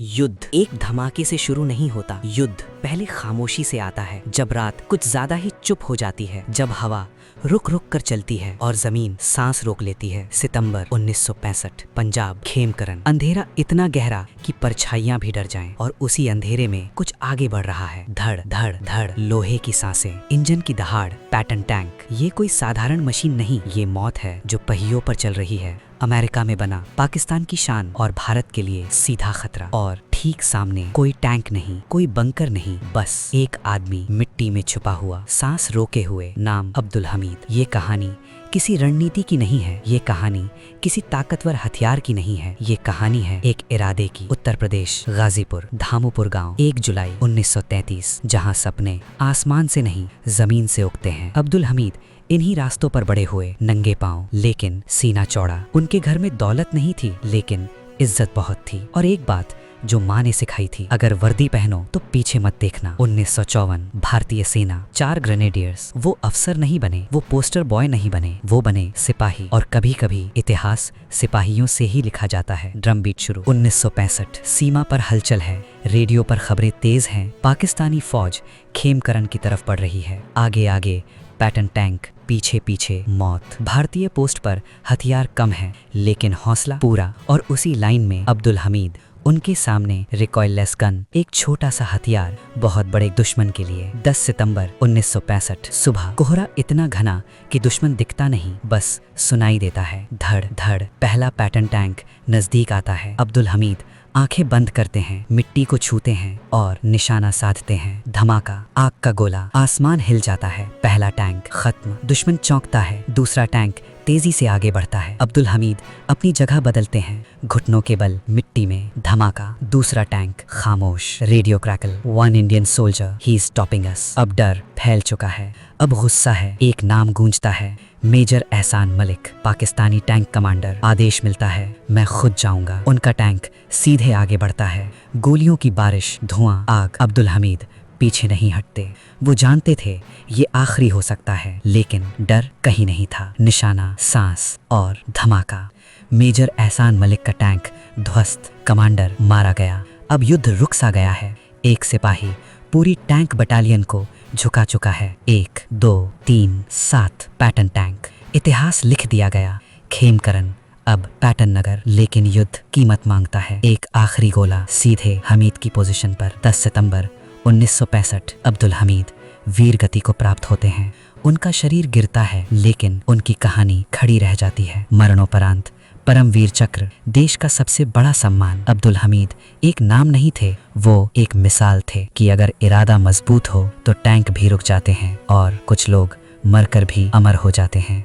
युद्ध एक धमाके से शुरू नहीं होता। युद्ध पहले खामोशी से आता है, जब रात कुछ ज्यादा ही चुप हो जाती है, जब हवा रुक रुक कर चलती है और जमीन सांस रोक लेती है। सितंबर 1965, पंजाब, खेमकरन। अंधेरा इतना गहरा कि परछाइयां भी डर जाएं, और उसी अंधेरे में कुछ आगे बढ़ रहा है। धड़ धड़ धड़, लोहे की सांसें, इंजन की दहाड़, पैटर्न टैंक। ये कोई साधारण मशीन नहीं, ये मौत है जो पहियों पर चल रही है। अमेरिका में बना, पाकिस्तान की शान और भारत के लिए सीधा खतरा। और ठीक सामने कोई टैंक नहीं, कोई बंकर नहीं, बस एक आदमी मिट्टी में छुपा हुआ, सांस रोके हुए। नाम अब्दुल हमीद। ये कहानी किसी रणनीति की नहीं है, ये कहानी किसी ताकतवर हथियार की नहीं है, ये कहानी है एक इरादे की। उत्तर प्रदेश, गाजीपुर, धामुपुर गांव, 1 जुलाई 1933, जहां सपने आसमान से नहीं जमीन से उगते हैं। अब्दुल हमीद इन्हीं रास्तों पर बड़े हुए, नंगे पांव लेकिन सीना चौड़ा। उनके घर में दौलत नहीं थी, लेकिन इज्जत बहुत थी। और एक बात जो माँ ने सिखाई थी, अगर वर्दी पहनो तो पीछे मत देखना। 1954, भारतीय सेना, 4 ग्रेनेडियर्स। वो अफसर नहीं बने, वो पोस्टर बॉय नहीं बने, वो बने सिपाही। और कभी कभी इतिहास सिपाहियों से ही लिखा जाता है। ड्रम बीट शुरू। 1965, सीमा पर हलचल है, रेडियो पर खबरें तेज हैं। पाकिस्तानी फौज खेमकरन की तरफ बढ़ रही है। आगे आगे पैटर्न टैंक, पीछे पीछे मौत। भारतीय पोस्ट पर हथियार कम है, लेकिन हौसला पूरा। और उसी लाइन में अब्दुल हमीद, उनके सामने रिकॉइललेस गन, एक छोटा सा हथियार बहुत बड़े दुश्मन के लिए। 10 सितंबर 1965, सुबह। कोहरा इतना घना कि दुश्मन दिखता नहीं, बस सुनाई देता है। धड़ धड़, पहला पैटर्न टैंक नजदीक आता है। अब्दुल हमीद आंखें बंद करते हैं, मिट्टी को छूते हैं और निशाना साधते हैं। धमाका, आग का गोला, आसमान हिल जाता है। पहला टैंक खत्म। दुश्मन चौंकता है। दूसरा टैंक तेजी से आगे बढ़ता है। अब्दुल हमीद अपनी जगह बदलते हैं, घुटनों के बल मिट्टी में। धमाका, दूसरा टैंक खामोश। Radio crackle, 1 Indian soldier, he is stopping अस। अब डर फैल चुका है, अब गुस्सा है। एक नाम गूंजता है, मेजर एहसान मलिक, पाकिस्तानी टैंक कमांडर। आदेश मिलता है, मैं खुद जाऊंगा। उनका टैंक सीधे आगे बढ़ता है। गोलियों की बारिश, धुआं, आग। अब्दुल हमीद पीछे नहीं हटते। वो जानते थे ये आखिरी हो सकता है, लेकिन डर कहीं नहीं था। निशाना, सांस और धमाका। मेजर एहसान मलिक का टैंक ध्वस्त, कमांडर मारा गया। अब युद्ध रुक सा गया है। एक सिपाही पूरी टैंक बटालियन को झुका चुका है। 1, 2, 3, 7 पैटर्न टैंक। इतिहास लिख दिया गया। खेमकरन अब पैटर्न नगर। लेकिन युद्ध कीमत मांगता है। एक आखिरी गोला सीधे हमीद की पोजीशन पर। 10 सितंबर 1965, अब्दुल हमीद वीर गति को प्राप्त होते हैं। उनका शरीर गिरता है, लेकिन उनकी कहानी खड़ी रह जाती है। मरणोपरांत परमवीर चक्र, देश का सबसे बड़ा सम्मान। अब्दुल हमीद एक नाम नहीं थे, वो एक मिसाल थे कि अगर इरादा मजबूत हो तो टैंक भी रुक जाते हैं और कुछ लोग मरकर भी अमर हो जाते हैं।